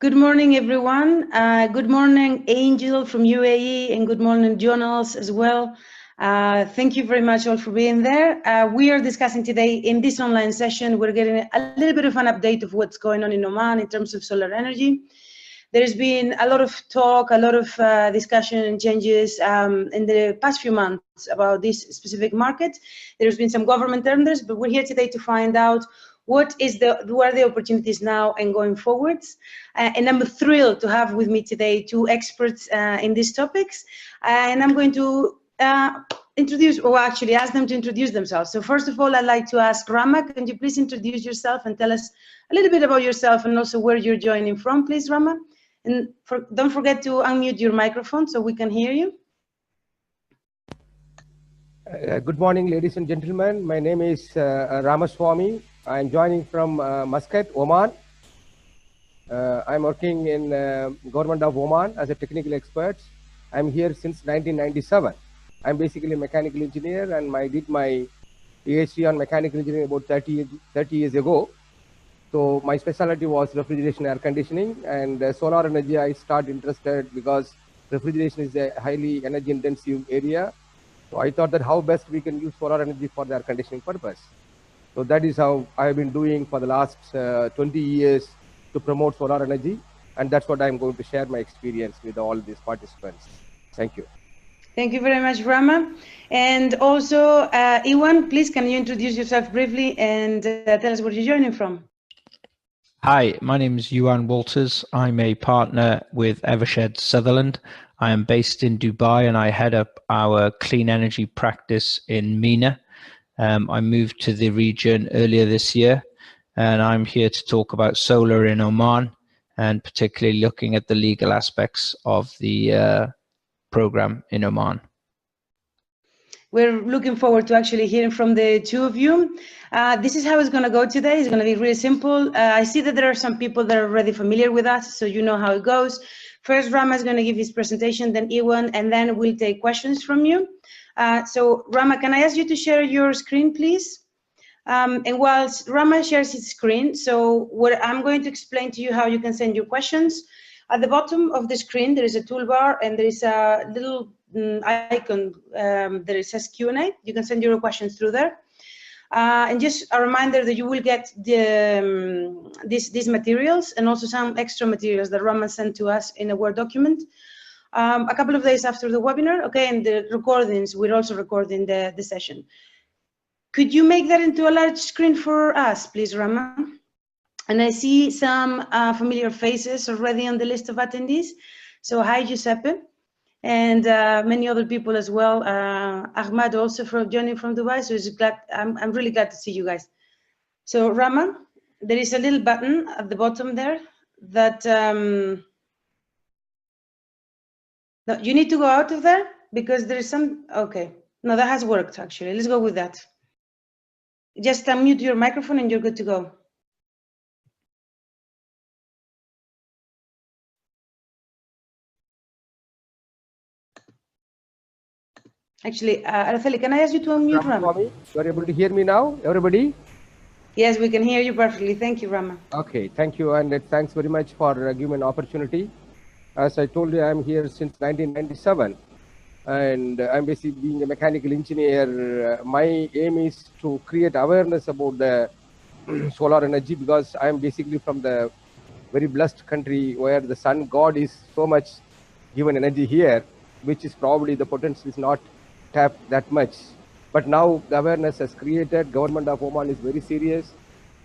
Good morning, everyone. Good morning, Angel from UAE, and good morning, Journals as well. Thank you very much all for being there. We are discussing today in this online session, we're getting a little bit of an update of what's going on in Oman in terms of solar energy. There's been a lot of talk, a lot of discussion and changes in the past few months about this specific market. There's been some government tenders, but we're here today to find out what are the opportunities now and going forwards. And I'm thrilled to have with me today two experts in these topics. And I'm going to ask them to introduce themselves. So first of all, I'd like to ask Rama, can you please introduce yourself and tell us a little bit about yourself and also where you're joining from, please, Rama? And don't forget to unmute your microphone so we can hear you. Good morning, ladies and gentlemen. My name is Ramaswamy. I'm joining from Muscat, Oman. I'm working in government of Oman as a technical expert. I'm here since 1997. I'm basically a mechanical engineer, and I did my PhD on mechanical engineering about 30 years ago. So my specialty was refrigeration, air conditioning, and solar energy. I started interested because refrigeration is a highly energy intensive area. So I thought that how best we can use solar energy for the air conditioning purpose. So that is how I have been doing for the last 20 years to promote solar energy. And that's what I'm going to share my experience with all these participants. Thank you. Thank you very much, Rama. And also, Iwan, please, can you introduce yourself briefly and tell us where you're joining from? Hi, my name is Yuan Walters. I'm a partner with Evershed Sutherland. I am based in Dubai and I head up our clean energy practice in MENA. I moved to the region earlier this year and I'm here to talk about solar in Oman and particularly looking at the legal aspects of the program in Oman. We're looking forward to actually hearing from the two of you. This is how it's going to go today. It's going to be really simple. I see that there are some people that are already familiar with us, so you know how it goes. First, Rama is going to give his presentation, then Iwan, and then we'll take questions from you. So Rama, can I ask you to share your screen, please? And whilst Rama shares his screen, so what I'm going to explain to you how you can send your questions. At the bottom of the screen, there is a toolbar and there is a little icon that it says Q&A. You can send your questions through there. And just a reminder that you will get these materials and also some extra materials that Rama sent to us in a Word document a couple of days after the webinar. Okay, and the recordings, we're also recording the session. Could you make that into a large screen for us, please, Rama? And I see some familiar faces already on the list of attendees. So hi, Giuseppe, and many other people as well. Ahmad also joining from Dubai. So I'm really glad to see you guys. So Rama, there is a little button at the bottom there that no, you need to go out of there because there is some. Okay, no, that has worked actually. Let's go with that. Just unmute your microphone and you're good to go. Actually, Araceli, can I ask you to unmute Rama? You are able to hear me now, everybody? Yes, we can hear you perfectly. Thank you, Rama. Okay, thank you, and thanks very much for giving me an opportunity. As I told you, I'm here since 1997, and I'm basically being a mechanical engineer. My aim is to create awareness about the solar energy because I'm basically from the very blessed country where the sun god is so much given energy here, which is probably the potential is not tapped that much. But now the awareness has created, government of Oman is very serious,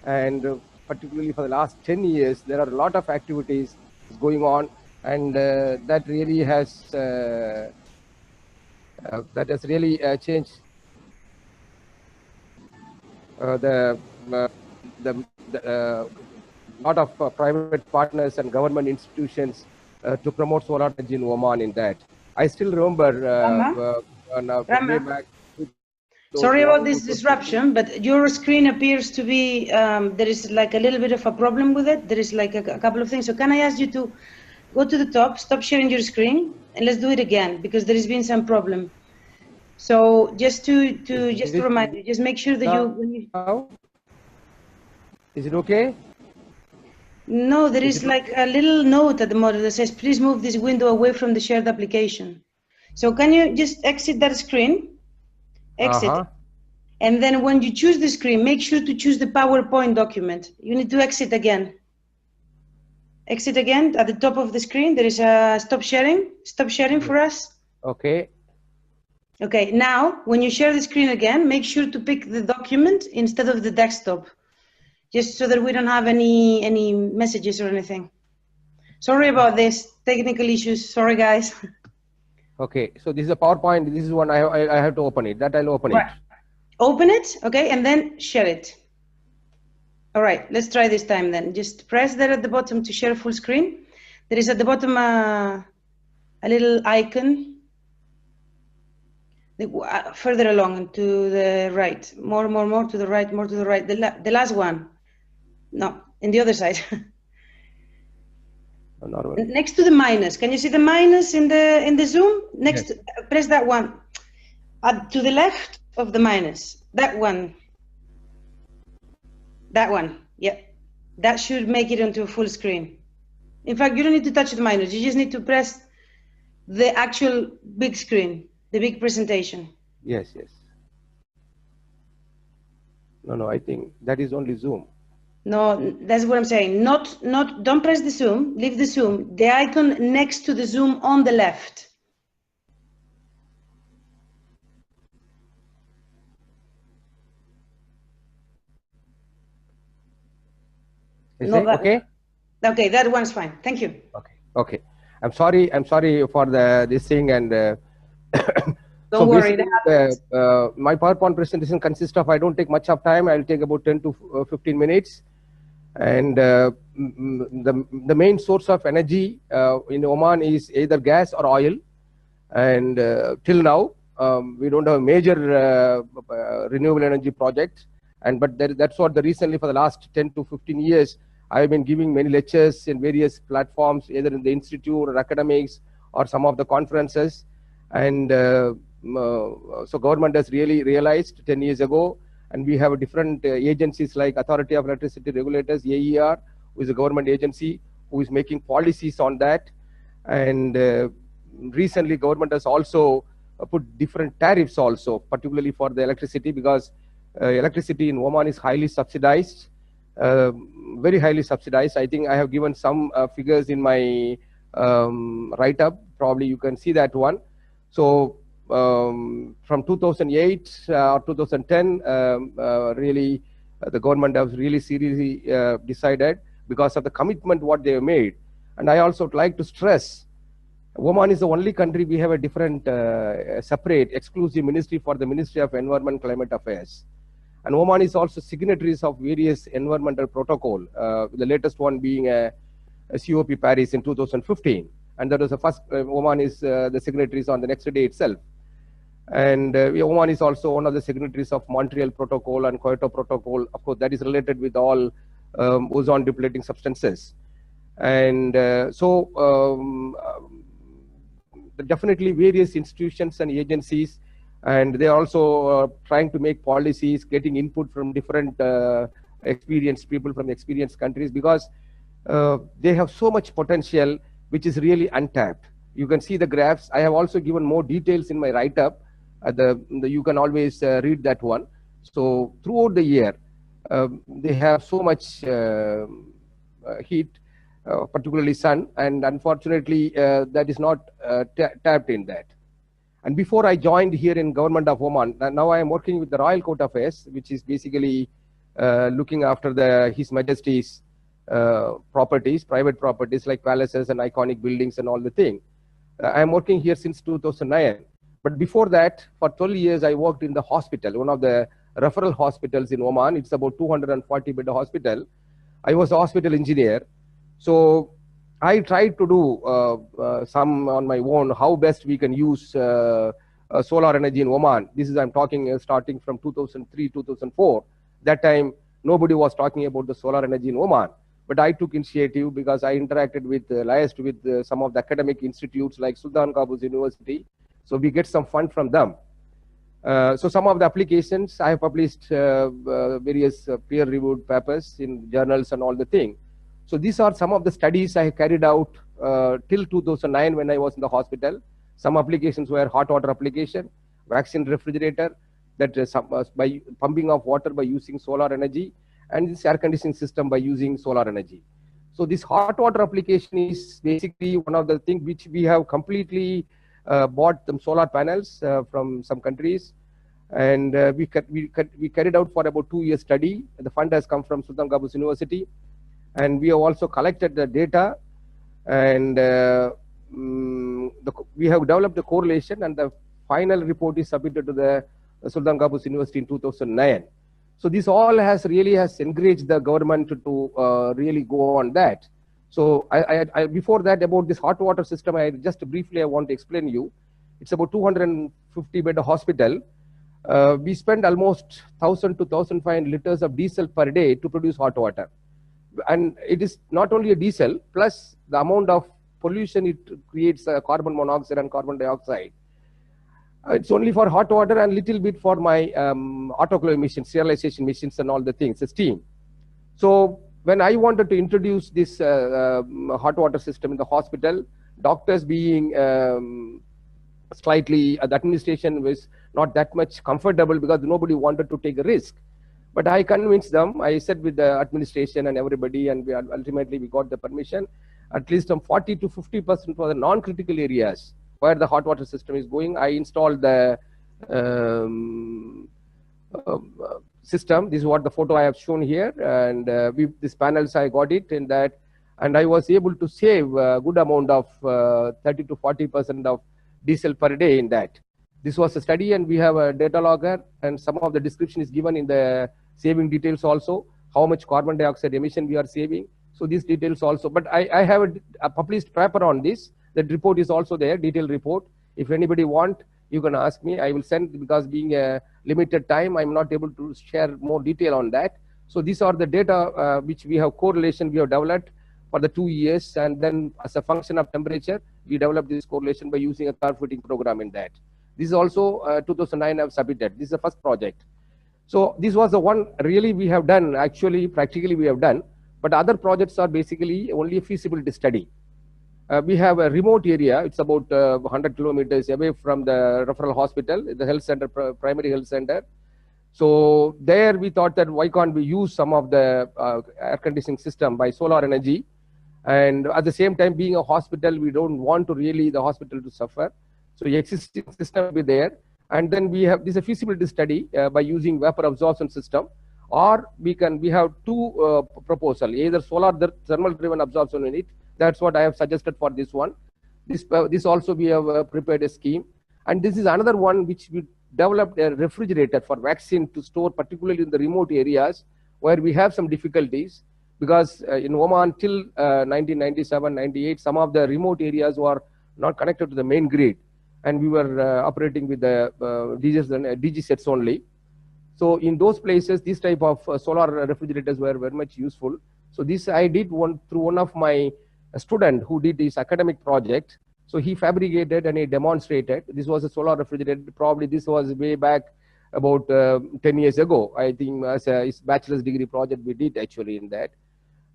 and particularly for the last 10 years, there are a lot of activities going on, and that really has really changed the lot of private partners and government institutions to promote solar energy in Oman in that. I still remember way back. Sorry about this disruption, but your screen appears to be, there is like a little bit of a problem with it. There is like a couple of things. So can I ask you to go to the top, stop sharing your screen, and let's do it again because there has been some problem. So just to remind you, just make sure that Is it okay? No, there is like a little note at the bottom that says, please move this window away from the shared application. So can you just exit that screen? Exit. And then when you choose the screen, make sure to choose the PowerPoint document. You need to exit again. Exit again. At the top of the screen, there is a stop sharing. Stop sharing for us. Okay. Okay, now when you share the screen again, make sure to pick the document instead of the desktop, just so that we don't have any messages or anything. Sorry about this, technical issues. Sorry, guys. Okay, so this is a PowerPoint. This is one I have to open it. That I'll open it. Open it, okay, and then share it. All right, let's try this time then. Just press there at the bottom to share full screen. There is at the bottom a little icon. Further along to the right, more to the right, more to the right. The last one. No, in the other side. Next to the minus. Can you see the minus in the Zoom? Next, yes. Press that one. To the left of the minus. That one. That one. Yeah. That should make it onto a full screen. In fact, you don't need to touch the minus. You just need to press the actual big screen, the big presentation. Yes, yes. No, I think that is only Zoom. No, that's what I'm saying. Don't press the Zoom, leave the Zoom. The icon next to the Zoom on the left. Okay? Okay, that one's fine. Thank you. Okay. I'm sorry for this thing, and don't worry. My PowerPoint presentation consists of, I don't take much of time. I'll take about 10 to 15 minutes. And the main source of energy in Oman is either gas or oil. And till now, we don't have major renewable energy projects. But that's what recently for the last 10 to 15 years, I've been giving many lectures in various platforms, either in the institute or academics or some of the conferences. And so government has really realized 10 years ago, and we have different agencies like Authority of Electricity Regulators, AER, who is a government agency who is making policies on that. And recently government has also put different tariffs also, particularly for the electricity, because electricity in Oman is highly subsidized, very highly subsidized. I think I have given some figures in my write-up. Probably you can see that one. So from 2008 or 2010, really the government has really seriously decided, because of the commitment what they have made. And I also would like to stress, Oman is the only country we have a different separate exclusive ministry for the Ministry of Environment Climate Affairs. And Oman is also signatories of various environmental protocol, the latest one being a COP Paris in 2015. And that was the first, Oman is the signatories on the next day itself. And Oman is also one of the signatories of Montreal Protocol and Kyoto Protocol. Of course, that is related with all ozone depleting substances. And definitely various institutions and agencies, and they are also trying to make policies, getting input from different experienced people from experienced countries, because they have so much potential which is really untapped. You can see the graphs. I have also given more details in my write-up. You can always read that one. So throughout the year, they have so much heat, particularly sun, and unfortunately that is not tapped in that. And before I joined here in Government of Oman, now I am working with the Royal Court Affairs, which is basically looking after His Majesty's properties, private properties like palaces and iconic buildings and all the thing. I am working here since 2009. But before that, for 12 years, I worked in the hospital, one of the referral hospitals in Oman. It's about 240-bed hospital. I was a hospital engineer. So I tried to do some on my own, how best we can use solar energy in Oman. This is, I'm talking starting from 2003, 2004. That time, nobody was talking about the solar energy in Oman. But I took initiative because I interacted with, liaised with some of the academic institutes like Sultan Qaboos University. So we get some fund from them. So some of the applications, I have published various peer-reviewed papers in journals and all the thing. So these are some of the studies I carried out till 2009 when I was in the hospital. Some applications were hot water application, vaccine refrigerator, that by pumping of water by using solar energy, and this air conditioning system by using solar energy. So this hot water application is basically one of the things which we have completely bought some solar panels from some countries, and we carried out for about 2 years study. The fund has come from Sultan Qaboos University, and we have also collected the data, and we have developed a correlation, and the final report is submitted to the Sultan Qaboos University in 2009. So this all has encouraged the government to really go on that. So before that, about this hot water system, I want to explain you. It's about 250 bed hospital. We spend almost 1,000 to 1,500 liters of diesel per day to produce hot water. And it is not only a diesel, plus the amount of pollution it creates, carbon monoxide and carbon dioxide. It's only for hot water and little bit for my autoclave machines, sterilization machines and all the things, the steam. So when I wanted to introduce this hot water system in the hospital, doctors being slightly, the administration was not that much comfortable because nobody wanted to take a risk. But I convinced them. I said with the administration and everybody, and ultimately we got the permission, at least 40 to 50% for the non-critical areas where the hot water system is going. I installed the system. This is what the photo I have shown here, and these panels I got it in that, and I was able to save a good amount of 30 to 40% of diesel per day in that. This was a study, and we have a data logger, and some of the description is given in the saving details also, how much carbon dioxide emission we are saving. So these details also, but I have a published paper on this. That report is also there, detailed report. If anybody want, you can ask me. I will send, because being a limited time, I'm not able to share more detail on that. So these are the data which we have correlation we have developed for the 2 years, and then as a function of temperature, we developed this correlation by using a curve fitting program in that. This is also 2009 I have submitted. This is the first project. So this was the one really we have done, actually practically we have done, but other projects are basically only a feasibility study. We have a remote area. It's about 100 kilometers away from the referral hospital, the health center, primary health center. So there we thought that why can't we use some of the air conditioning system by solar energy, and at the same time being a hospital, we don't want to really the hospital to suffer. So the existing system will be there, and then we have this a feasibility study by using vapor absorption system, or we have two proposal, either solar thermal driven absorption unit. That's what I have suggested for this one. This also we have prepared a scheme, and this is another one which we developed a refrigerator for vaccine to store, particularly in the remote areas where we have some difficulties, because in Oman till 1997-98, some of the remote areas were not connected to the main grid, and we were operating with the DG sets only. So in those places, this type of solar refrigerators were very much useful. So this I did through one of my student who did this academic project. So he fabricated and he demonstrated. This was a solar refrigerator. Probably this was way back about 10 years ago. I think as a bachelor's degree project we did actually in that.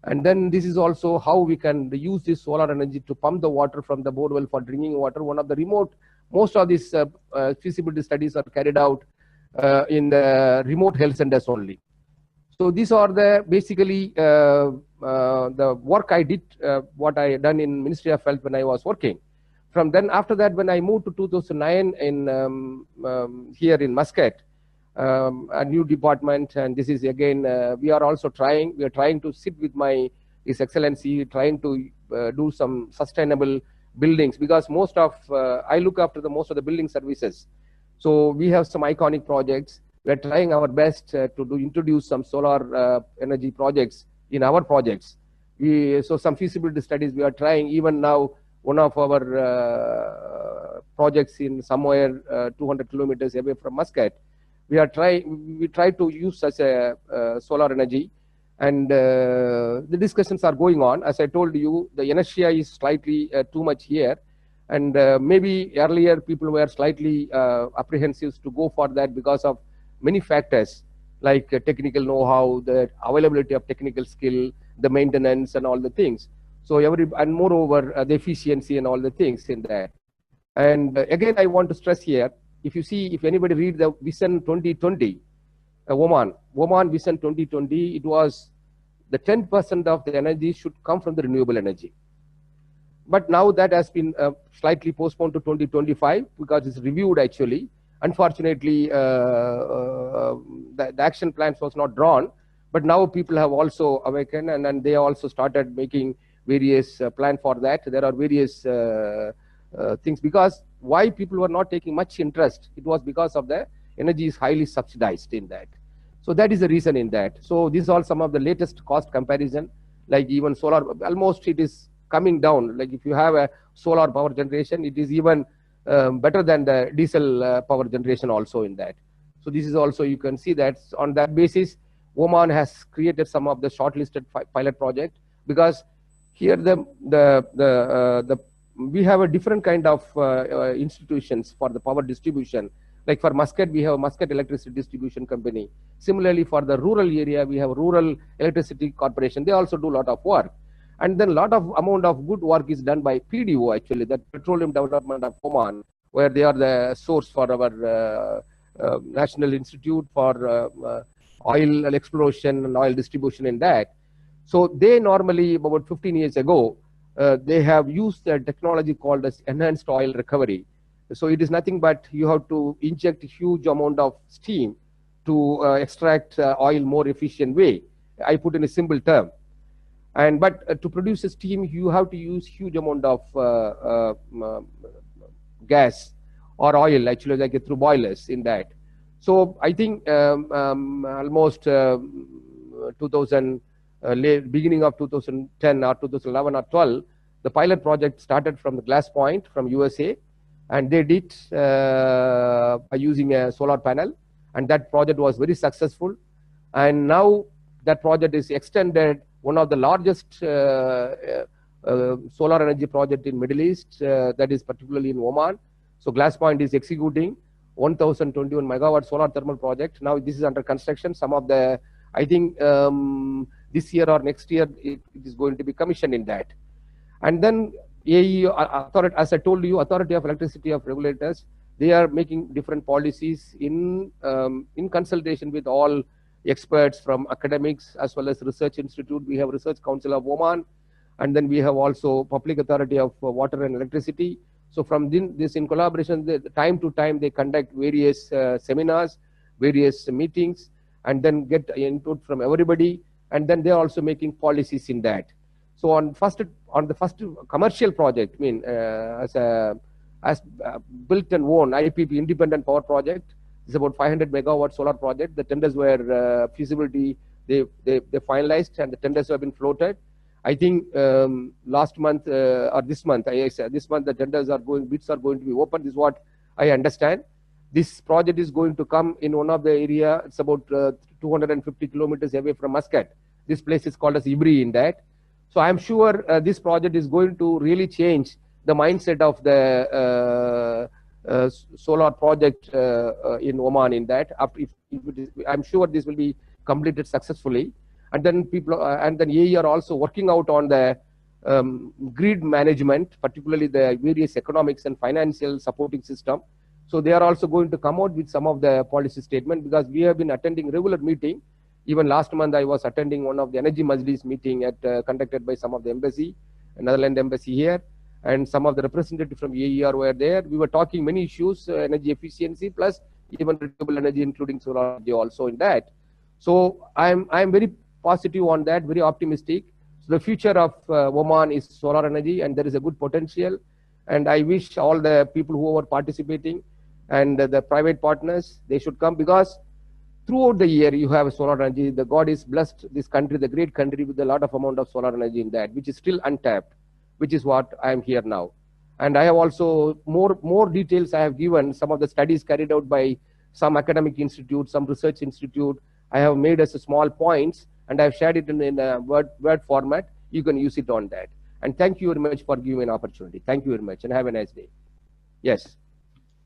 And then this is also how we can use this solar energy to pump the water from the borewell for drinking water. One of the remote, most of these feasibility studies are carried out in the remote health centers only. So these are the basically the work I did, what I done in Ministry of Health when I was working. From then after that, when I moved to 2009 in here in Muscat, a new department, and this is again we are trying to sit with His Excellency, trying to do some sustainable buildings, because most of I look after most of the building services. So we have some iconic projects. We are trying our best to introduce some solar energy projects in our projects. So some feasibility studies we are trying. Even now, one of our projects in somewhere 200 kilometers away from Muscat, we try to use such a solar energy, and the discussions are going on. As I told you, the inertia is slightly too much here, and maybe earlier people were slightly apprehensive to go for that because of many factors like technical know-how, the availability of technical skill, the maintenance and all the things. So and moreover, the efficiency and all the things in that. And again, I want to stress here, if you see, if anybody read the Vision 2020, Oman Vision 2020, it was the 10% of the energy should come from the renewable energy. But now that has been slightly postponed to 2025 because it's reviewed actually. Unfortunately, the action plans was not drawn, but now people have also awakened and they also started making various plan for that. There are various things, because why people were not taking much interest, it was because of the energy is highly subsidized in that. So that is the reason in that. So these are some of the latest cost comparison, like even solar, almost it is coming down. Like if you have a solar power generation, it is even better than the diesel power generation also in that. So this is also, you can see that on that basis, Oman has created some of the shortlisted pilot project, because here we have a different kind of institutions for the power distribution. Like for Muscat, we have Muscat Electricity Distribution Company. Similarly, for the rural area, we have Rural Electricity Corporation. They also do a lot of work. And then a lot of amount of good work is done by PDO actually, the Petroleum Development of Oman, where they are the source for our National Institute for Oil Exploration and Oil Distribution in that. So they normally, about 15 years ago, they have used a technology called as enhanced oil recovery. So it is nothing but you have to inject a huge amount of steam to extract oil more efficient way. I put in a simple term. But to produce a steam, you have to use huge amount of gas or oil, actually, like through boilers in that. So I think almost beginning of 2010 or 2011 or 12, the pilot project started from the Glass Point from USA, and they did by using a solar panel, and that project was very successful. And now that project is extended, one of the largest solar energy project in Middle East, that is particularly in Oman. So Glass Point is executing 1021 megawatt solar thermal project. Now this is under construction. Some of the, I think this year or next year, it is going to be commissioned in that. And then AE, authority, as I told you, Authority of Electricity of Regulators, they are making different policies in consultation with all experts from academics as well as research institute. We have Research Council of Oman, and then we have also Public Authority of Water and Electricity. So from this in collaboration, time to time they conduct various seminars, various meetings, and then get input from everybody, and then they're also making policies in that. So on the first commercial project, I mean as built and owned IPP, independent power project, it's about 500 megawatt solar project. The tenders were feasibility, they finalized, and the tenders have been floated. I think last month or this month, this month the tenders are going, bids are going to be open. This is what I understand. This project is going to come in one of the area. It's about 250 kilometers away from Muscat. This place is called as Ibri in that. So I'm sure this project is going to really change the mindset of the solar project in Oman in that. I'm sure this will be completed successfully. And then people, and then AE are also working out on the grid management, particularly the various economics and financial supporting system. So they are also going to come out with some of the policy statement, because we have been attending regular meeting. Even last month, I was attending one of the Energy Majlis meeting conducted by some of the embassy, Netherlands embassy here, and some of the representatives from AER were there. We were talking many issues, energy efficiency, plus even renewable energy, including solar energy also in that. So I'm very positive on that, very optimistic. So the future of Oman is solar energy, and there is a good potential. And I wish all the people who are participating and the private partners, they should come, because throughout the year you have solar energy. The God is blessed this country, the great country, with a lot of amount of solar energy in that, which is still untapped, which is what I am here now. And I have also more details I have given, some of the studies carried out by some academic institute, some research institute. I have made as a small points, and I have shared it in a word format. You can use it on that. And thank you very much for giving an opportunity. Thank you very much, and have a nice day. Yes.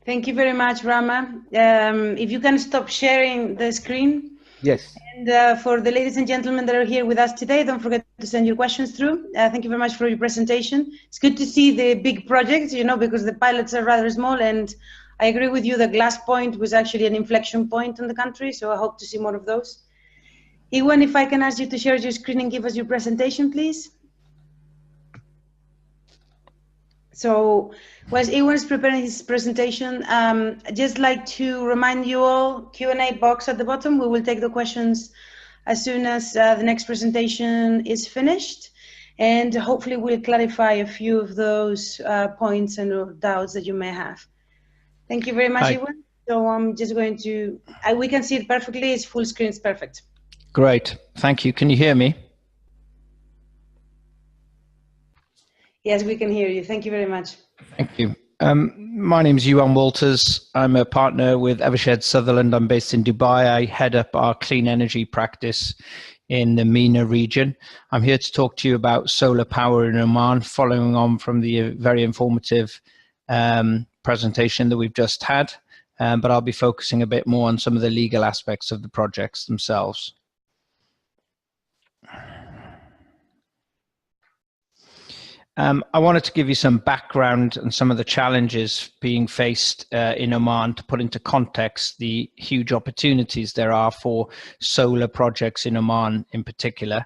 Thank you very much, Rama. If you can stop sharing the screen. Yes. And for the ladies and gentlemen that are here with us today, don't forget to send your questions through. Thank you very much for your presentation. It's good to see the big projects, you know, because the pilots are rather small, and I agree with you, the glass point was actually an inflection point in the country, so I hope to see more of those. Iwan, if I can ask you to share your screen and give us your presentation, please. So, whilst Iwan is preparing his presentation, I'd just like to remind you all, Q&A box at the bottom. We will take the questions as soon as the next presentation is finished. And hopefully we'll clarify a few of those points and doubts that you may have. Thank you very much, Iwan. So I'm just going to, we can see it perfectly. It's full screen, it's perfect. Great, thank you. Can you hear me? Yes, we can hear you. Thank you very much. Thank you. My name is Yuan Walters. I'm a partner with Evershed Sutherland. I'm based in Dubai. I head up our clean energy practice in the MENA region. I'm here to talk to you about solar power in Oman, following on from the very informative presentation that we've just had. But I'll be focusing a bit more on some of the legal aspects of the projects themselves. I wanted to give you some background and some of the challenges being faced in Oman to put into context the huge opportunities there are for solar projects in Oman in particular.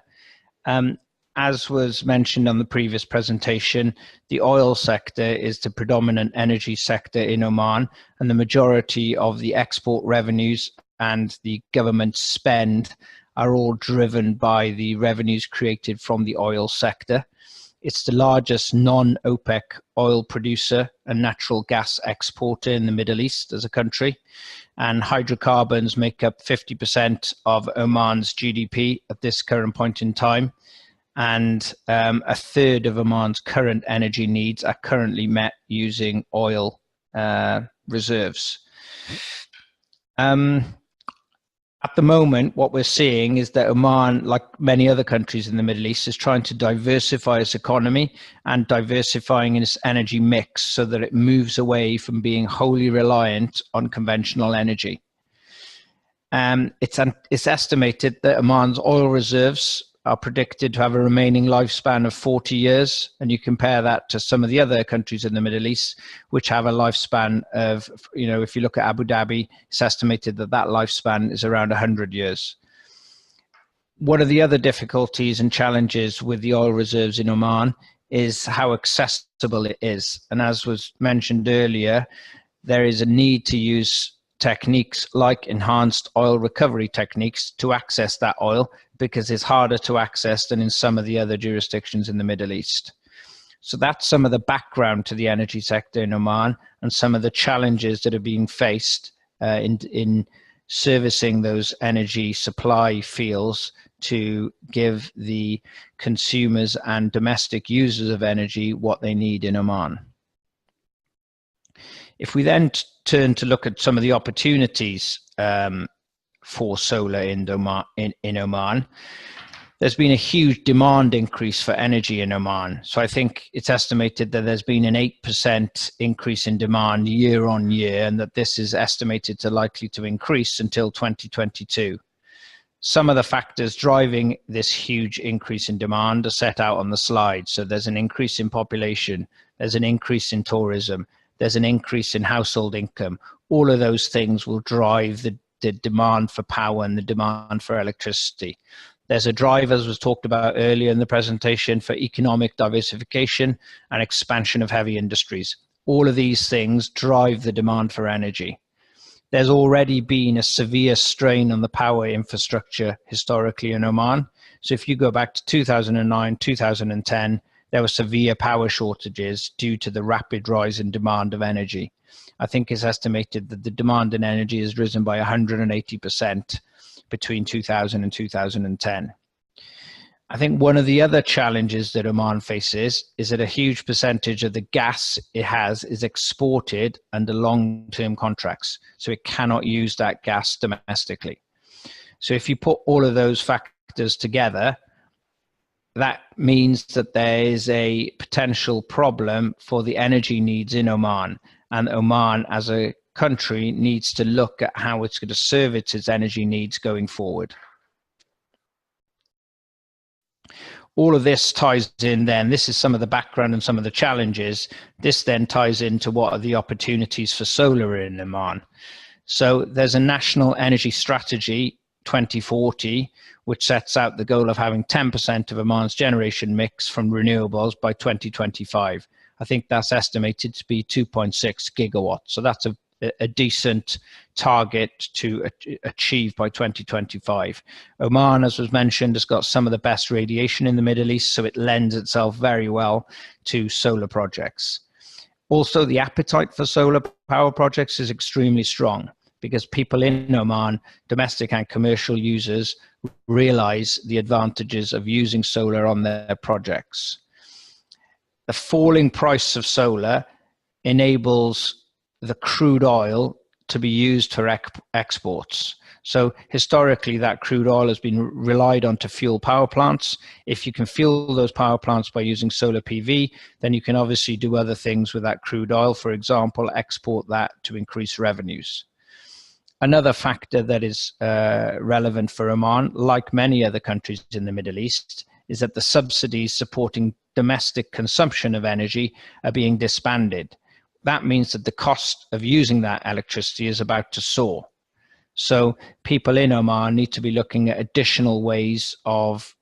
As was mentioned on the previous presentation, the oil sector is the predominant energy sector in Oman, and the majority of the export revenues and the government spend are all driven by the revenues created from the oil sector. It's the largest non-OPEC oil producer and natural gas exporter in the Middle East as a country. And hydrocarbons make up 50% of Oman's GDP at this current point in time. And a third of Oman's current energy needs are currently met using oil reserves. At the moment, what we're seeing is that Oman, like many other countries in the Middle East, is trying to diversify its economy and diversifying its energy mix so that it moves away from being wholly reliant on conventional energy. It's estimated that Oman's oil reserves are predicted to have a remaining lifespan of 40 years. And you compare that to some of the other countries in the Middle East, which have a lifespan of, you know, if you look at Abu Dhabi, it's estimated that that lifespan is around 100 years. One of the other difficulties and challenges with the oil reserves in Oman is how accessible it is. And as was mentioned earlier, there is a need to use techniques like enhanced oil recovery techniques to access that oil, because it's harder to access than in some of the other jurisdictions in the Middle East. So that's some of the background to the energy sector in Oman and some of the challenges that are being faced in servicing those energy supply fields to give the consumers and domestic users of energy what they need in Oman. If we then turn to look at some of the opportunities for solar in Oman, there's been a huge demand increase for energy in Oman. So I think it's estimated that there's been an 8% increase in demand year on year, and that this is estimated to likely to increase until 2022. Some of the factors driving this huge increase in demand are set out on the slide. So there's an increase in population, there's an increase in tourism, there's an increase in household income. All of those things will drive the demand for power and the demand for electricity. There's a drive, as was talked about earlier in the presentation, for economic diversification and expansion of heavy industries. All of these things drive the demand for energy. There's already been a severe strain on the power infrastructure historically in Oman. So if you go back to 2009, 2010, there were severe power shortages due to the rapid rise in demand of energy. I think it's estimated that the demand in energy has risen by 180% between 2000 and 2010. I think one of the other challenges that Oman faces is that a huge percentage of the gas it has is exported under long-term contracts, so it cannot use that gas domestically. So if you put all of those factors together, that means that there is a potential problem for the energy needs in Oman, and Oman as a country needs to look at how it's going to service its energy needs going forward. all of this ties in then, this is some of the background and some of the challenges. This then ties into what are the opportunities for solar in Oman. So there's a National Energy Strategy 2040, which sets out the goal of having 10% of Oman's generation mix from renewables by 2025. I think that's estimated to be 2.6 gigawatts. So that's a decent target to achieve by 2025. Oman, as was mentioned, has got some of the best radiation in the Middle East, so it lends itself very well to solar projects. Also, the appetite for solar power projects is extremely strong because people in Oman, domestic and commercial users, realize the advantages of using solar on their projects. The falling price of solar enables the crude oil to be used for exports. So historically, that crude oil has been relied on to fuel power plants. If you can fuel those power plants by using solar PV, then you can obviously do other things with that crude oil. For example, export that to increase revenues. Another factor that is relevant for Oman, like many other countries in the Middle East, is that the subsidies supporting domestic consumption of energy are being disbanded. That means that the cost of using that electricity is about to soar. So people in Oman need to be looking at additional ways of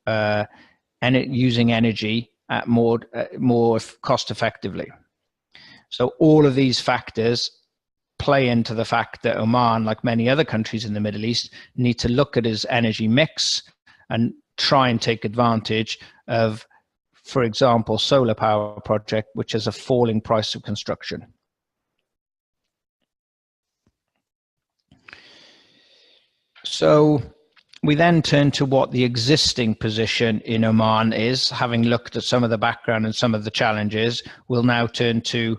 using energy at more cost effectively. So all of these factors play into the fact that Oman, like many other countries in the Middle East, need to look at its energy mix and try and take advantage of, for example, solar power project, which has a falling price of construction. So we then turn to what the existing position in Oman is. Having looked at some of the background and some of the challenges, we'll now turn to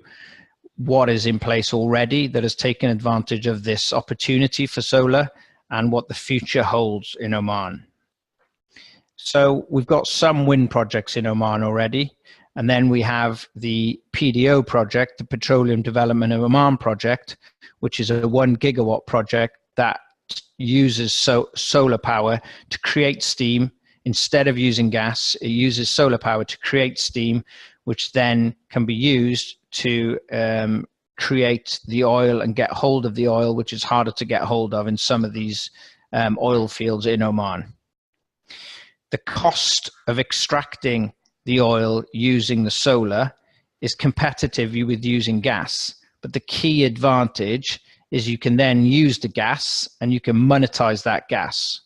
what is in place already that has taken advantage of this opportunity for solar and what the future holds in Oman. So we've got some wind projects in Oman already, and then we have the PDO project, the Petroleum Development of Oman project, which is a 1 gigawatt project that uses solar power to create steam. Instead of using gas, it uses solar power to create steam, which then can be used to create the oil and get hold of the oil, which is harder to get hold of in some of these oil fields in Oman. The cost of extracting the oil using the solar is competitive with using gas, but the key advantage is you can then use the gas and you can monetize that gas.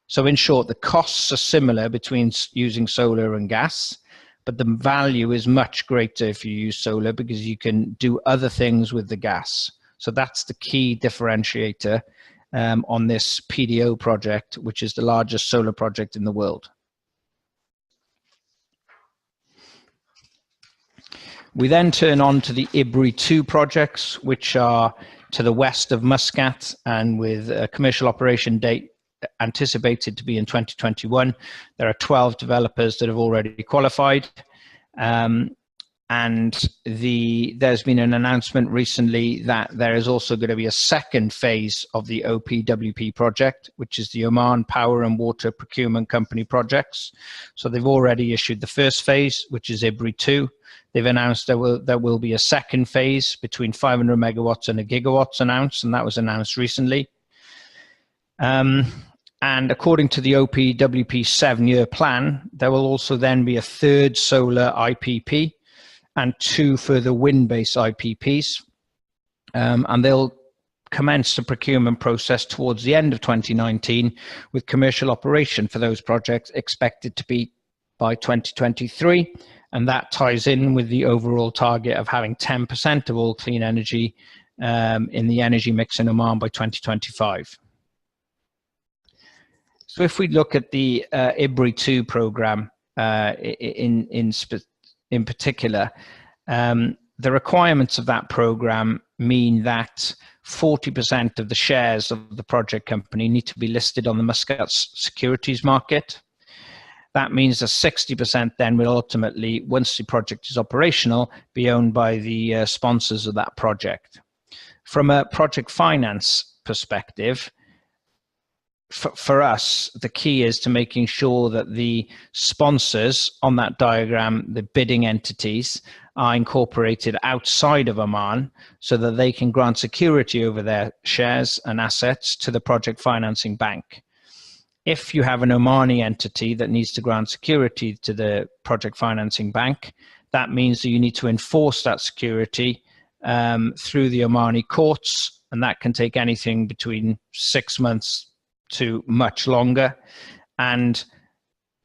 So in short, the costs are similar between using solar and gas, but the value is much greater if you use solar because you can do other things with the gas. So that's the key differentiator on this PDO project, which is the largest solar project in the world. We then turn on to the IBRI 2 projects, which are to the west of Muscat and with a commercial operation date anticipated to be in 2021. There are 12 developers that have already qualified. And there's been an announcement recently that there is also going to be a second phase of the OPWP project, which is the Oman Power and Water Procurement Company projects. So they've already issued the first phase, which is IBRI 2. They've announced there will be a second phase between 500 megawatts and a gigawatt announced, and that was announced recently. And according to the OPWP 7-year plan, there will also then be a third solar IPP and 2 further wind-based IPPs. And they'll commence the procurement process towards the end of 2019, with commercial operation for those projects expected to be by 2023. And that ties in with the overall target of having 10% of all clean energy in the energy mix in Oman by 2025. So if we look at the IBRI 2 program in particular, the requirements of that program mean that 40% of the shares of the project company need to be listed on the Muscat securities market. That means that 60% then will ultimately, once the project is operational, be owned by the sponsors of that project. From a project finance perspective, for us, the key is to making sure that the sponsors on that diagram, the bidding entities, are incorporated outside of Oman so that they can grant security over their shares and assets to the project financing bank. If you have an Omani entity that needs to grant security to the project financing bank, that means that you need to enforce that security through the Omani courts, and that can take anything between 6 months to much longer. And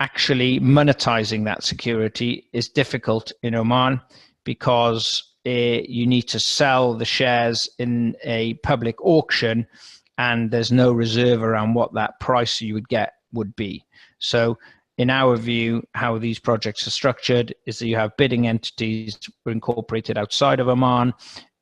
actually monetizing that security is difficult in Oman because you need to sell the shares in a public auction, and there's no reserve around what that price you would get would be. So in our view, how these projects are structured is that you have bidding entities incorporated outside of Oman,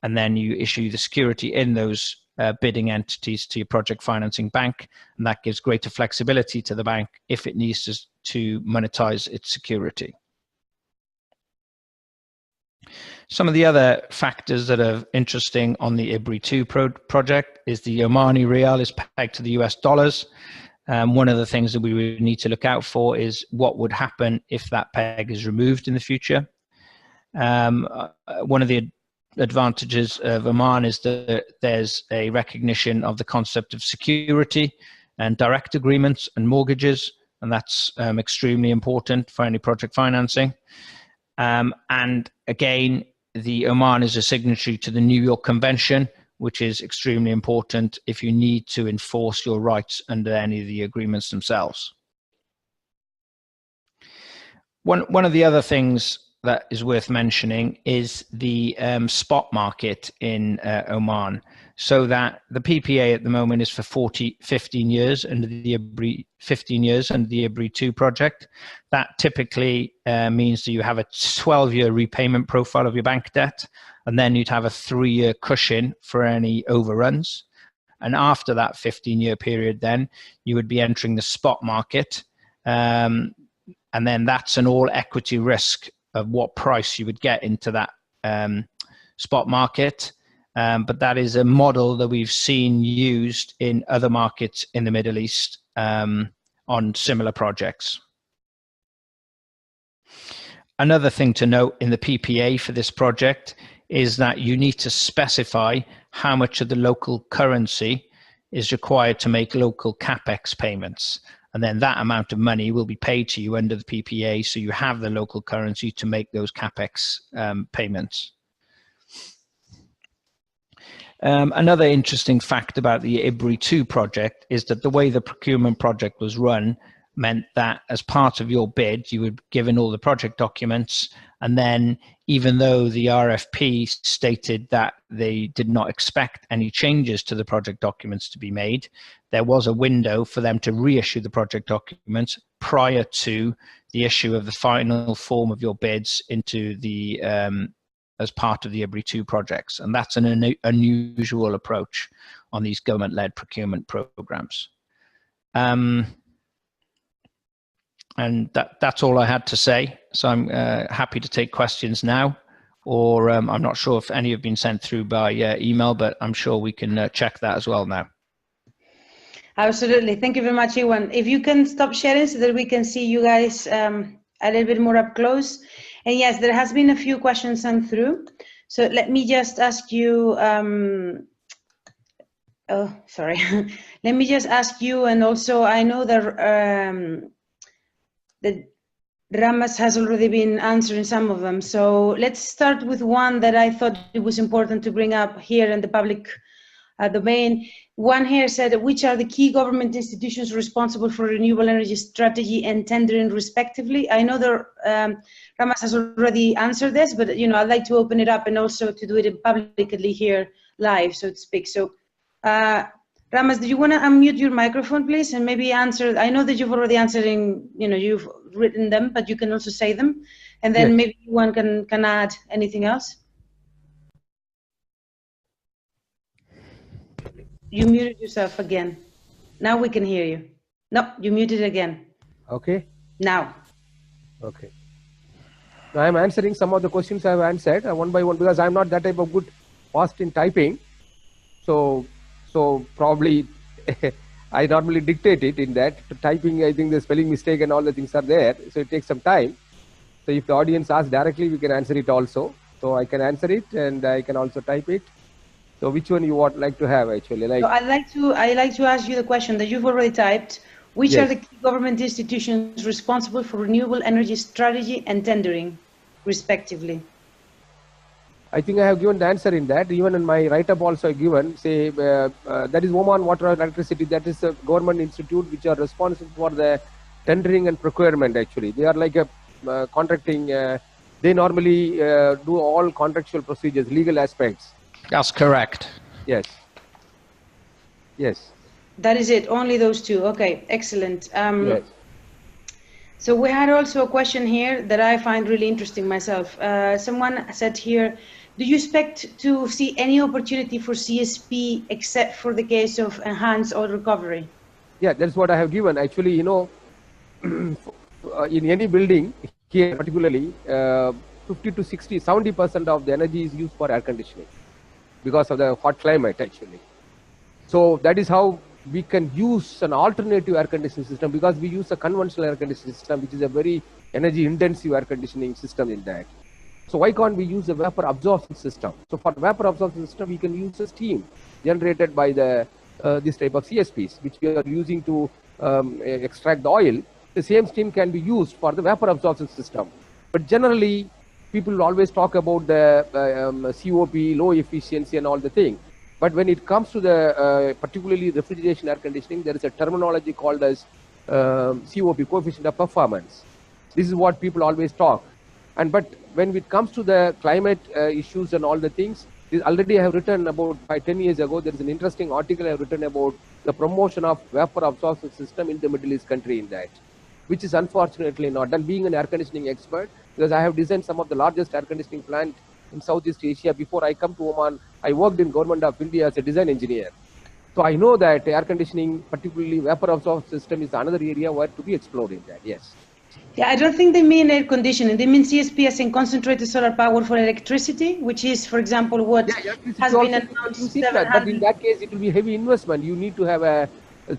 and then you issue the security in those bidding entities to your project financing bank, and that gives greater flexibility to the bank if it needs to monetize its security. Some of the other factors that are interesting on the IBRI 2 project is the Omani Rial is pegged to the US dollars. One of the things that we would need to look out for is what would happen if that peg is removed in the future. One of the advantages of Oman is that there's a recognition of the concept of security and direct agreements and mortgages, and that's extremely important for any project financing. And again, the Oman is a signatory to the New York Convention, which is extremely important if you need to enforce your rights under any of the agreements themselves. One of the other things that is worth mentioning is the spot market in Oman. So that the PPA at the moment is for 15 years under the IBRI, 15 years under the IBRI 2 project. That typically means that you have a 12-year repayment profile of your bank debt, and then you'd have a 3-year cushion for any overruns. And after that 15-year period, then you would be entering the spot market. And then that's an all equity risk of what price you would get into that spot market. But that is a model that we've seen used in other markets in the Middle East on similar projects. Another thing to note in the PPA for this project is that you need to specify how much of the local currency is required to make local capex payments. And then that amount of money will be paid to you under the PPA, so you have the local currency to make those capex payments. Another interesting fact about the IBRI 2 project is that the way the procurement project was run meant that as part of your bid, you were given all the project documents, and then even though the RFP stated that they did not expect any changes to the project documents to be made, there was a window for them to reissue the project documents prior to the issue of the final form of your bids into the as part of the IBRI 2 projects. And that's an unusual approach on these government-led procurement programs. And that's all I had to say. So I'm happy to take questions now, or I'm not sure if any have been sent through by email, but I'm sure we can check that as well now. Absolutely. Thank you very much, Iwan. If you can stop sharing so that we can see you guys a little bit more up close. And yes, there has been a few questions sent through. So let me just ask you, oh, sorry. Let me just ask you, and also I know that Ramas has already been answering some of them. So let's start with one that I thought it was important to bring up here in the public domain. One here said, which are the key government institutions responsible for renewable energy strategy and tendering respectively? I know that Ramas has already answered this, but I'd like to open it up and also to do it publicly here live, so to speak. So Ramas, do you want to unmute your microphone, please, and maybe answer? I know that you've already answered you've written them, but you can also say them, and then yes. maybe one can add anything else. You muted yourself again. Now we can hear you. No, you muted again. Okay. Now. Okay. Now I'm answering some of the questions I've answered one by one, because I'm not that type of good fast in typing. So probably I normally dictate it in that. Typing, I think the spelling mistake and all the things are there. So it takes some time. So if the audience asks directly, we can answer it also. So I can answer it and I can also type it. So which one you would like to have actually? Like, so I'd like to ask you the question that you've already typed. Which are yes. the key government institutions responsible for renewable energy strategy and tendering, respectively? I think I have given the answer in that. Even in my write-up also given, say, that is Oman Water and Electricity. That is a government institute which are responsible for the tendering and procurement actually. They are like a contracting, they normally do all contractual procedures, legal aspects. That's correct. Yes. Yes. That is it, only those two. Okay, excellent. Yes. So we had also a question here that I find really interesting myself. Someone said here, do you expect to see any opportunity for CSP except for the case of enhanced oil recovery? Yeah, that's what I have given. Actually, you know, in any building here particularly, 50 to 60, 70% of the energy is used for air conditioning because of the hot climate actually. So that is how we can use an alternative air conditioning system, because we use a conventional air conditioning system, which is a very energy intensive air conditioning system in that. So why can't we use a vapor absorption system? So for vapor absorption system, we can use a steam generated by the this type of CSPs, which we are using to extract the oil. The same steam can be used for the vapor absorption system. But generally, people always talk about the COP, low efficiency and all the thing. But when it comes to the particularly refrigeration air conditioning, there is a terminology called as COP, coefficient of performance. This is what people always talk. But when it comes to the climate issues and all the things, already I have written about 10 years ago, there is an interesting article I have written about the promotion of vapor absorption system in the Middle East country in that, which is unfortunately not done. Being an air conditioning expert, because I have designed some of the largest air conditioning plant in Southeast Asia. Before I come to Oman, I worked in Government of India as a design engineer. So I know that air conditioning, particularly vapor absorption system, is another area where to be explored in that, yes. Yeah, I don't think they mean air conditioning. They mean CSP as in concentrated solar power for electricity, which is, for example, what has been announced. But in that case, it will be heavy investment. You need to have a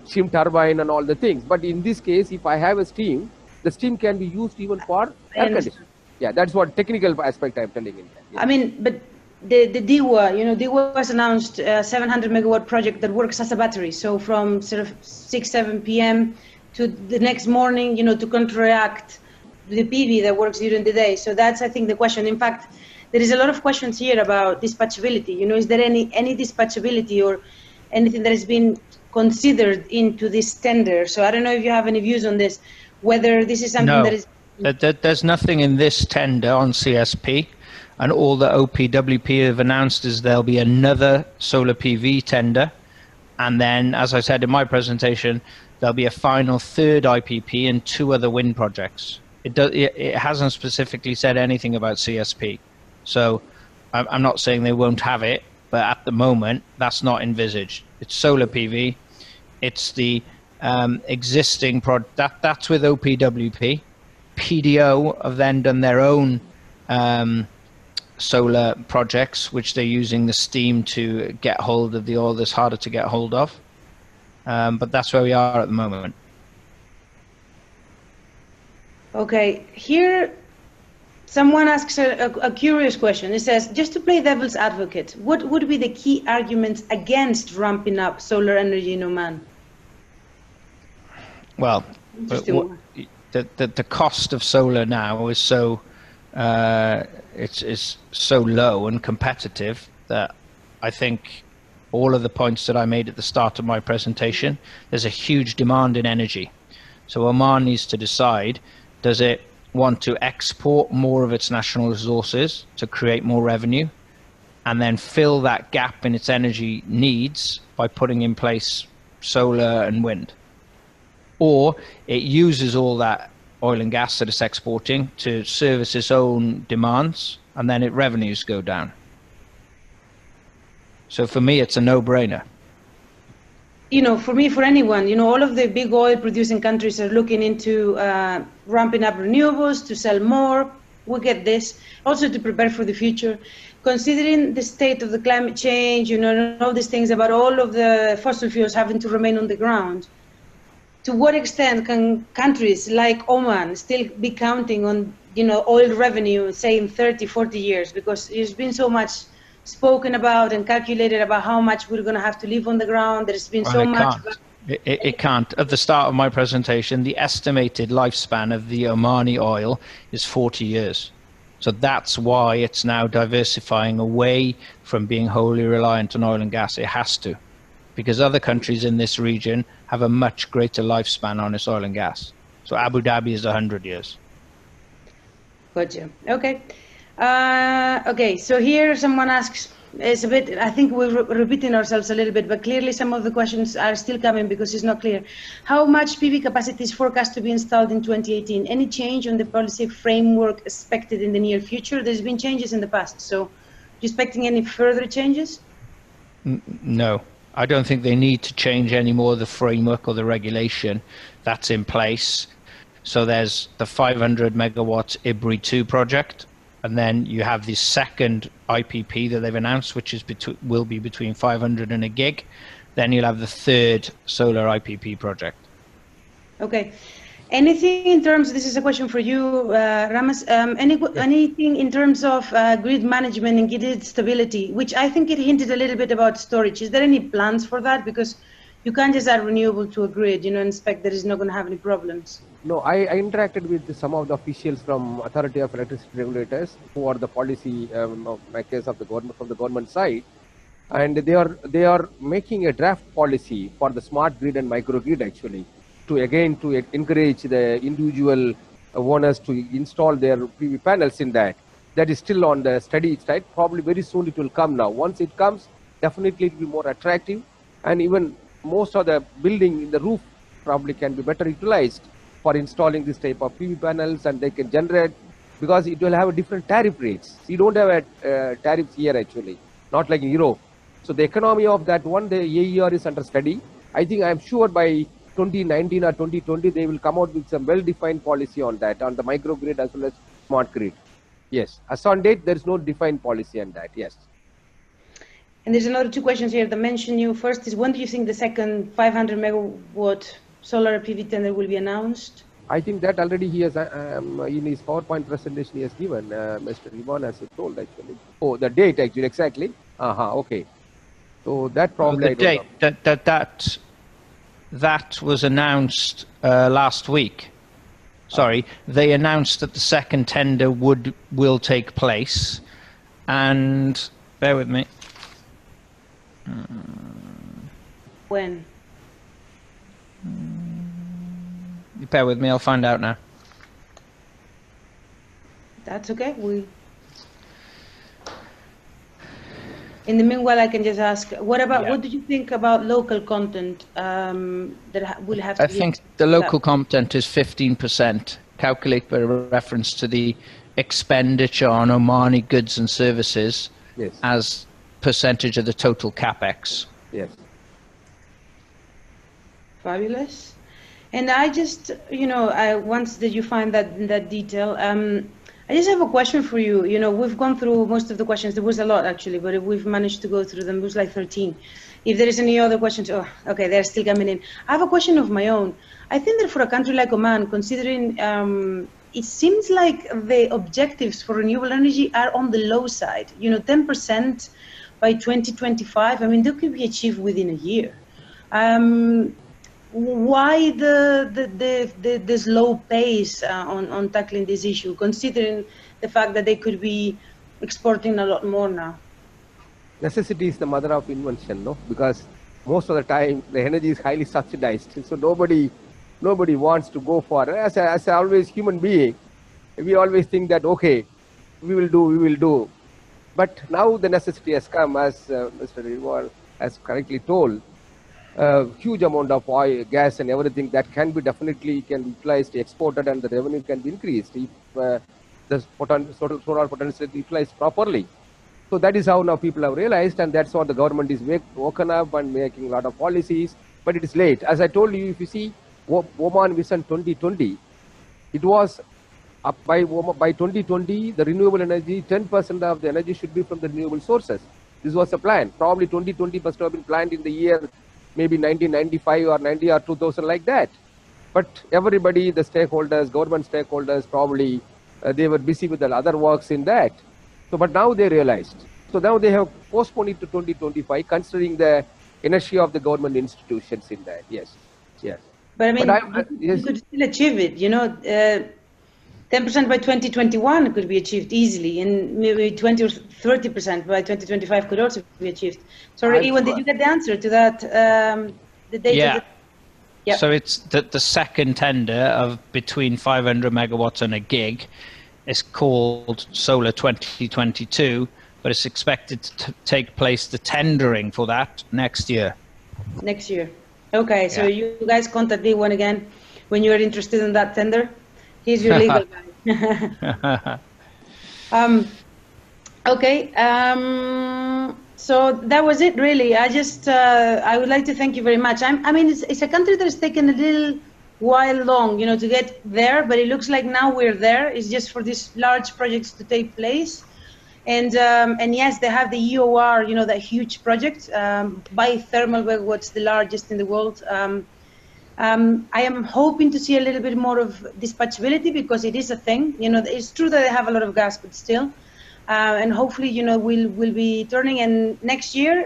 steam turbine and all the things. But in this case, if I have a steam, the steam can be used even for air conditioning. Yeah, that's what technical aspect I'm telling in that. Yeah. I mean, but the DIWA, you know, DIWA has announced a 700 megawatt project that works as a battery. So from sort of 6, 7 p.m. to the next morning, you know, to counteract the PV that works during the day. So that's, I think, the question. In fact, there is a lot of questions here about dispatchability. You know, is there any dispatchability or anything that has been considered into this tender? So I don't know if you have any views on this, whether this is something that is... There's nothing in this tender on CSP, and all the OPWP have announced is there'll be another solar PV tender, and then, as I said in my presentation, there'll be a final third IPP and 2 other wind projects. It hasn't specifically said anything about CSP, so I'm not saying they won't have it, but at the moment that's not envisaged. It's solar PV. It's the existing that's with OPWP. PDO have then done their own solar projects, which they're using the steam to get hold of the oil that's harder to get hold of. But that's where we are at the moment. Okay, here someone asks a curious question. It says, just to play devil's advocate, what would be the key arguments against ramping up solar energy in Oman? Well, the cost of solar now is so it's so low and competitive that I think all of the points that I made at the start of my presentation, there's a huge demand in energy. So Oman needs to decide, does it want to export more of its national resources to create more revenue and then fill that gap in its energy needs by putting in place solar and wind? Or it uses all that oil and gas that it's exporting to service its own demands, and then its revenues go down. So for me, it's a no-brainer. You know, for me, for anyone, you know, all of the big oil producing countries are looking into ramping up renewables to sell more, we get this, also to prepare for the future, considering the state of the climate change, and all these things about all of the fossil fuels having to remain on the ground. To what extent can countries like Oman still be counting on, oil revenue, say in 30, 40 years? Because there's been so much spoken about and calculated about how much we're going to have to live on the ground. There's been so much. It can't. At the start of my presentation, the estimated lifespan of the Omani oil is 40 years. So that's why it's now diversifying away from being wholly reliant on oil and gas. It has to, because other countries in this region have a much greater lifespan on its oil and gas. So Abu Dhabi is 100 years. Gotcha. Okay. Okay, so here someone asks, it's a bit, I think we're repeating ourselves a little bit, but clearly some of the questions are still coming because it's not clear. How much PV capacity is forecast to be installed in 2018? Any change on the policy framework expected in the near future? There's been changes in the past, so are you expecting any further changes? No, I don't think they need to change any more the framework or the regulation that's in place. So there's the 500 megawatt IBRI 2 project, and then you have the second IPP that they've announced, which is will be between 500 and a gig. Then you'll have the third solar IPP project. Okay. Anything in terms, this is a question for you, Ramas, anything in terms of grid management and grid stability, which I think it hinted a little bit about storage. Is there any plans for that? Because you can't just add renewable to a grid, and expect that it's not going to have any problems. No, I interacted with some of the officials from Authority of Electricity Regulators who are the policy makers of the government, from the government side, and they are making a draft policy for the smart grid and microgrid actually, to encourage the individual owners to install their PV panels in that. That is still on the study side. Probably very soon it will come now. Once it comes, definitely it will be more attractive, and even most of the building in the roof probably can be better utilized for installing this type of PV panels, and they can generate, because it will have a different tariff rates. You don't have tariffs here actually, not like in Europe. So the economy of that one, the AER is under study. I think I'm sure by 2019 or 2020, they will come out with some well-defined policy on that, on the microgrid as well as smart grid. Yes, as on date, there is no defined policy on that, yes. And there's another two questions here that mention you. First is, when do you think the second 500 megawatt solar PV tender will be announced? I think that already he has, in his PowerPoint presentation he has given, Mr. Ivan has told actually. Oh, the date actually, exactly. Okay. So that probably the date, that was announced last week. Sorry, they announced that the second tender will take place, and bear with me. When? Bear with me, I'll find out now. That's okay. In the meanwhile, I can just ask, what do you think about local content that will have to be... I think the local content is 15%, calculated by reference to the expenditure on Omani goods and services as percentage of the total capex. Yes. Fabulous. And I just, once that you find that detail, I just have a question for you. We've gone through most of the questions. There was a lot actually, but we've managed to go through them. It was like 13. If there is any other questions, okay, they're still coming in. I have a question of my own. I think that for a country like Oman, considering it seems like the objectives for renewable energy are on the low side. 10% by 2025. I mean, they could be achieved within a year. Why the slow pace on tackling this issue, considering the fact that they could be exporting a lot more now? Necessity is the mother of invention, no? Because most of the time the energy is highly subsidized, so nobody wants to go for it. As always human being, we always think that okay, we will do. But now the necessity has come, as Mr. Rival has correctly told. Huge amount of oil, gas and everything that can be definitely can be utilized, exported, and the revenue can be increased if the solar potential is utilized properly. So that is how now people have realized, and that's what the government is woken up and making a lot of policies, but it is late. As I told you, if you see Oman Vision 2020, it was Up by 2020, the renewable energy, 10% of the energy should be from the renewable sources. This was a plan. Probably 2020 must have been planned in the year maybe 1995 or 90 or 2000, like that. But everybody, the stakeholders, government stakeholders, probably they were busy with the other works in that. So, but now they realized. So now they have postponed it to 2025, considering the inertia of the government institutions in that. Yes, yes. But I mean, yes. you could still achieve it, you know. 10% by 2021 could be achieved easily, and maybe 20 or 30% by 2025 could also be achieved. Sorry, Iwan, did you get the answer to that? The data? Yeah. Yep. So it's the second tender of between 500 megawatts and a gig. It's called Solar 2022, but it's expected to take place, the tendering for that, next year. Next year. Okay, so you guys contact Iwan again when you're interested in that tender. He's your legal guy. Okay. So that was it, really. I would like to thank you very much. I mean, it's a country that has taken a little while long, you know, to get there, but it looks like now we're there. It's just for these large projects to take place. And yes, they have the EOR, you know, that huge project by thermal megawatts, the largest in the world. I am hoping to see a little bit more of dispatchability, because it is a thing. You know, it's true that they have a lot of gas, but still. And hopefully, you know, we'll be turning. And next year,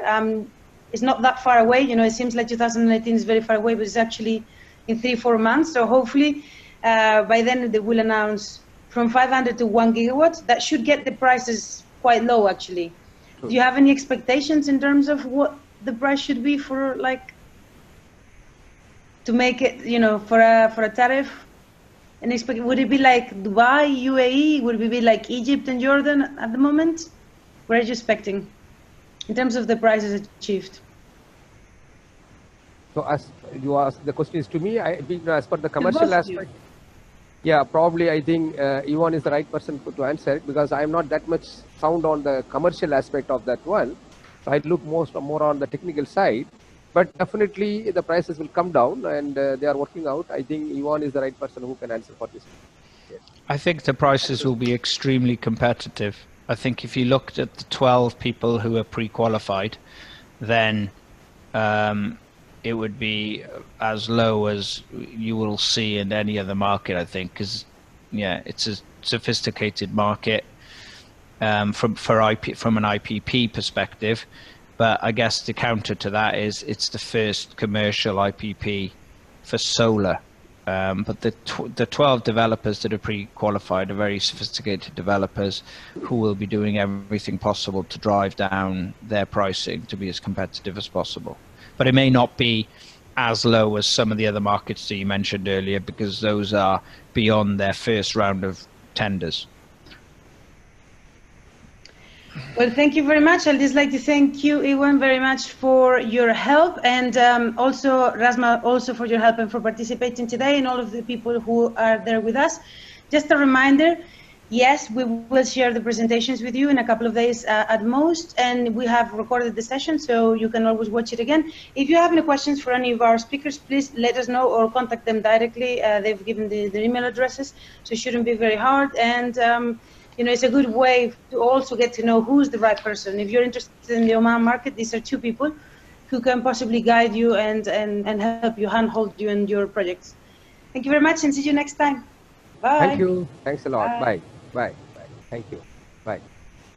it's not that far away. You know, it seems like 2019 is very far away, but it's actually in 3-4 months. So hopefully, by then they will announce from 500 to 1 gigawatt. That should get the prices quite low, actually. Sure. Do you have any expectations in terms of what the price should be for, like, to make it, you know, for a tariff? And would it be like Dubai, UAE? Would it be like Egypt and Jordan at the moment? What are you expecting in terms of the prices achieved? So as you asked, the question is to me, I think as per the commercial aspect. Yeah, probably I think Ivan is the right person to answer it, because I am not that much sound on the commercial aspect of that one. So I look more on the technical side. But definitely the prices will come down, and they are working out. I think Ivan is the right person who can answer for this. Yes. I think the prices will be extremely competitive. I think if you looked at the 12 people who are pre-qualified, then it would be as low as you will see in any other market, I think, because it's a sophisticated market from an IPP perspective. But I guess the counter to that is it's the first commercial IPP for solar. But the 12 developers that are pre-qualified are very sophisticated developers who will be doing everything possible to drive down their pricing to be as competitive as possible. But it may not be as low as some of the other markets that you mentioned earlier, because those are beyond their first round of tenders. Well, thank you very much. I'd just like to thank you, Iwan, very much for your help, and also Rasma, also for your help and for participating today, and all of the people who are there with us. Just a reminder, yes, we will share the presentations with you in a couple of days at most, and we have recorded the session, so you can always watch it again. If you have any questions for any of our speakers, please let us know or contact them directly. They've given their email addresses, so it shouldn't be very hard. And you know, it's a good way to also get to know who's the right person. If you're interested in the Oman market, these are two people who can possibly guide you and help you, handhold you in your projects. Thank you very much, and see you next time. Bye. Thank you. Thanks a lot. Bye. Bye. Bye. Thank you. Bye.